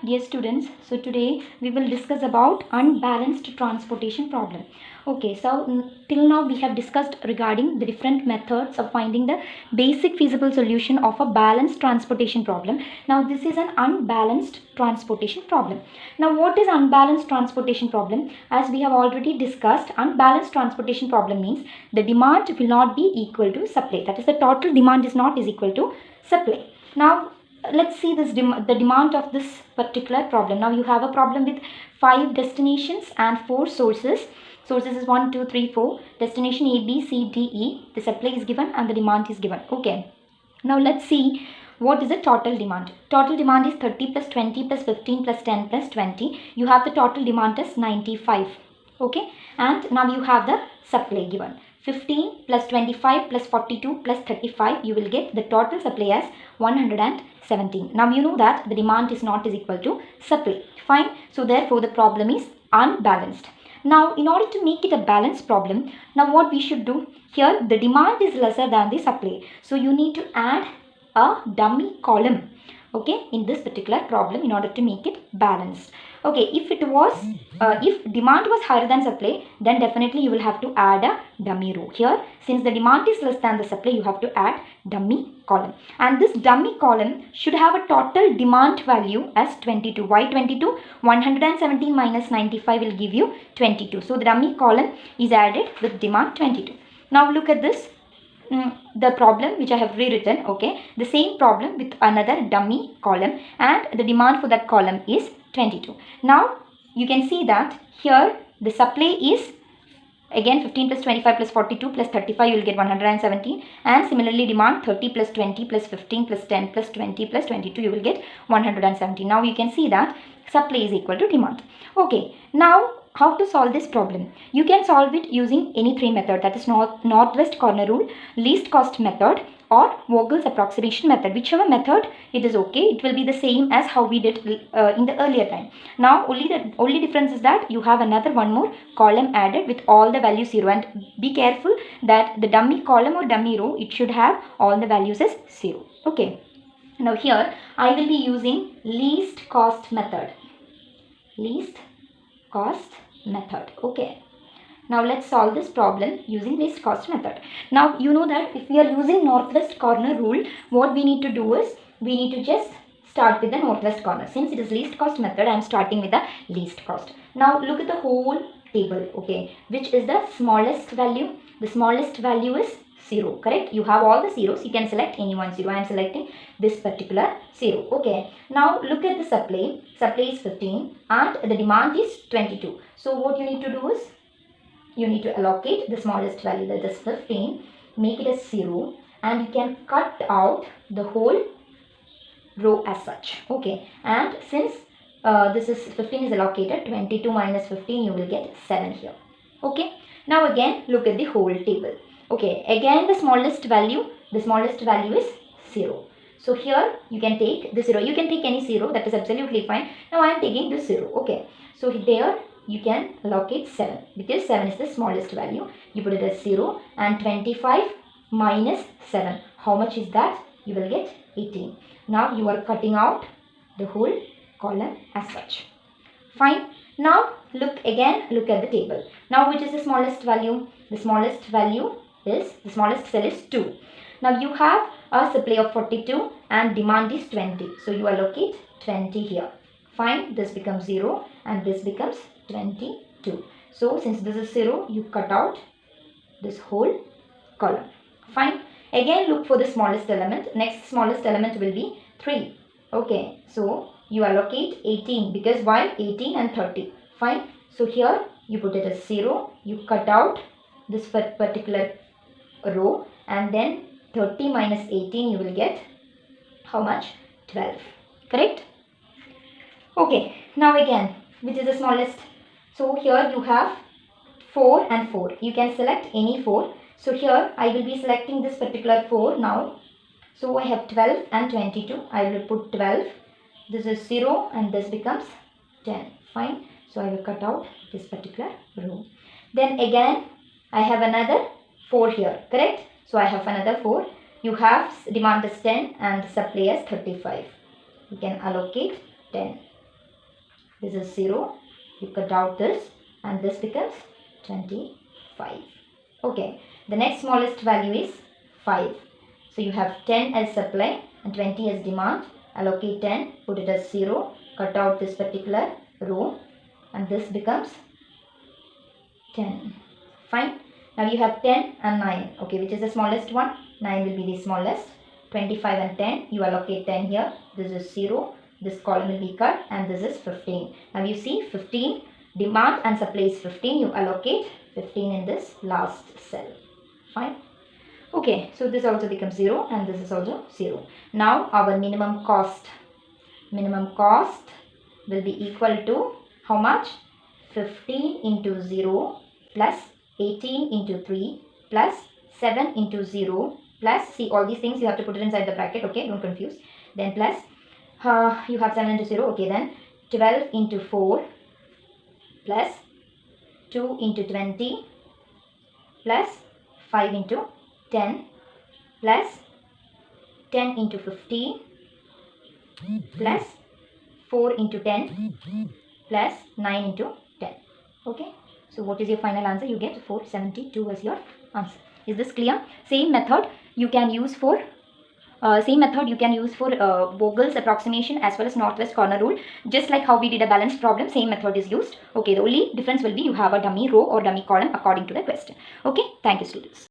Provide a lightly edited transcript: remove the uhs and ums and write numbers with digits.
Dear students, so today we will discuss about unbalanced transportation problem. Okay, so till now we have discussed regarding the different methods of finding the basic feasible solution of a balanced transportation problem. Now this is an unbalanced transportation problem. Now what is unbalanced transportation problem? As we have already discussed, unbalanced transportation problem means the demand will not be equal to supply. That is, the total demand is not equal to supply. Now let's see the demand of this particular problem. Now you have a problem with 5 destinations and 4 sources. Sources is 1, 2, 3, 4. Destination A, B, C, D, E. The supply is given and the demand is given. Okay. Now let's see what is the total demand. Total demand is 30 plus 20 plus 15 plus 10 plus 20. You have the total demand as 95. Okay. And now you have the supply given. 15 plus 25 plus 42 plus 35, you will get the total supply as 117. Now you know that the demand is not equal to supply. Fine. So therefore the problem is unbalanced. Now in order to make it a balanced problem, now what we should do? Here the demand is lesser than the supply. So you need to add a dummy column, okay, in this particular problem in order to make it balanced. Okay, if it was if demand was higher than supply, then definitely you will have to add a dummy row. Here, since the demand is less than the supply, you have to add dummy column, and this dummy column should have a total demand value as 22. Why 22? 117 minus 95 will give you 22. So the dummy column is added with demand 22. Now look at this. The problem which I have rewritten, okay, the same problem with another dummy column, and the demand for that column is 22. Now you can see that here the supply is again 15 plus 25 plus 42 plus 35, you will get 117, and similarly demand 30 plus 20 plus 15 plus 10 plus 20 plus 22, you will get 117. Now you can see that supply is equal to demand. Okay, now how to solve this problem? You can solve it using any 3 method, that is northwest corner rule, least cost method, or Vogel's approximation method. Whichever method it is okay, it will be the same as how we did in the earlier time. Now only difference is that you have another one more column added with all the values 0, and be careful that the dummy column or dummy row, it should have all the values as 0. Okay, now here I will be using least cost method. Least cost method. Okay, now let's solve this problem using least cost method. Now you know that if we are using northwest corner rule, what we need to do is we need to just start with the northwest corner. Since it is least cost method, I am starting with the least cost. Now look at the whole table. Okay, which is the smallest value? The smallest value is 0, correct? You have all the zeros, you can select any one 0. I am selecting this particular 0. Okay, now look at the supply. Supply is 15 and the demand is 22. So what you need to do is you need to allocate the smallest value, that is 15, make it as 0, and you can cut out the whole row as such. Okay, and since this is 15 is allocated, 22 minus 15, you will get 7 here. Okay, now again look at the whole table. Okay, again the smallest value is 0. So here you can take the 0. You can take any 0, that is absolutely fine. Now I am taking this 0. Okay, so there you can allocate 7 because 7 is the smallest value. You put it as 0, and 25 minus 7. How much is that? You will get 18. Now you are cutting out the whole column as such. Fine. Now look at the table. Now which is the smallest value? The smallest value is, the smallest cell is 2. Now you have a supply of 42 and demand is 20. So you allocate 20 here. Fine. This becomes 0 and this becomes 22. So since this is 0, you cut out this whole column. Fine. Again look for the smallest element. Next smallest element will be 3. Okay. So you allocate 18 because why? 18 and 30. Fine. So here you put it as 0. You cut out this particular row, and then 30 minus 18, you will get how much? 12. Correct? Okay. Now again, which is the smallest? So here you have 4 and 4. You can select any 4. So here I will be selecting this particular 4 now. So I have 12 and 22. I will put 12. This is 0 and this becomes 10. Fine. So I will cut out this particular row. Then again I have another 4 here. Correct? So I have another 4. You have demand as 10 and supply as 35. You can allocate 10. This is 0. You cut out this and this becomes 25. Okay, the next smallest value is 5. So you have 10 as supply and 20 as demand. Allocate 10, put it as 0, cut out this particular row and this becomes 10. Fine. Now you have 10 and 9. Okay, which is the smallest one? 9 will be the smallest. 25 and 10. You allocate 10 here. This is 0. This column will be cut and this is 15. Now you see 15. Demand and supply is 15. You allocate 15 in this last cell. Fine. Okay, so this also becomes 0 and this is also 0. Now our minimum cost. Minimum cost will be equal to how much? 15 into 0 plus 18 into 3 plus 7 into 0 plus, see all these things you have to put it inside the bracket, okay, don't confuse. Then plus, you have 7 into 0, okay, then 12 into 4 plus 2 into 20 plus 5 into 10 plus 10 into 15 plus 4 into 10 plus 9 into 10. Okay, so what is your final answer? You get 472 as your answer. Is this clear? Same method you can use for Vogel's approximation as well as northwest corner rule. Just like how we did a balanced problem, same method is used. Okay, the only difference will be you have a dummy row or dummy column according to the question. Okay, thank you students.